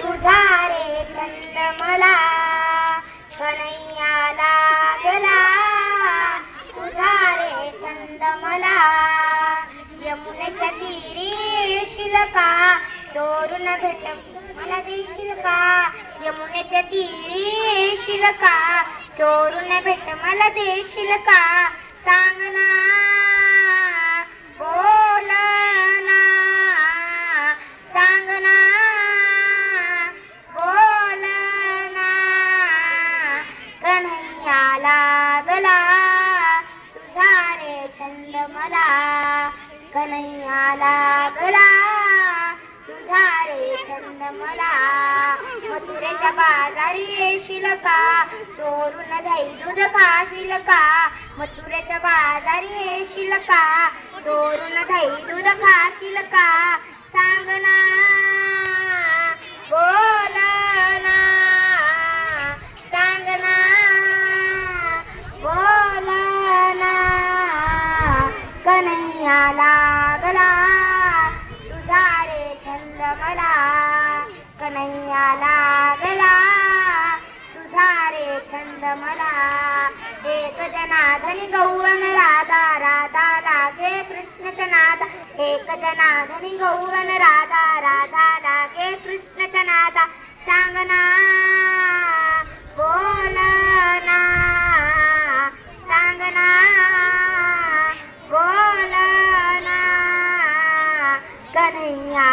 तुझा रे छंद मला कन्हैया लागला. तुझा रे छंद मला यमुनेच्या तीरी येशील का चोरून भेट मला देशील का. यमुनेच्या तीरी येशील का चोरून भेट मला देशील का. सांग ना बोल ना सांग ना बोल ना. कन्हैया लागला तुझा रे छंद मला कन्हैया लागला. तुझा रे छंद मला मथुरेच्या बाजारी येशील का चोरून दही दूध खाशील का. मथुरेच्या बाजारी येशील का चोरून दही दूध खाशील का. सांग ना बोल ना सांग ना बोल ना. कन्हैया लागला तुझा रे छंद मला कन्हैया लागला. तुझा रे छंद मला एक जनार्दनी गौरन राधा राधा लागे कृष्णच्या नादा. एक जनार्दनी गौरन राधा राधा लागे कृष्णच्या नादा. सांग ना बोल ना सांग ना बोल ना. कन्हैया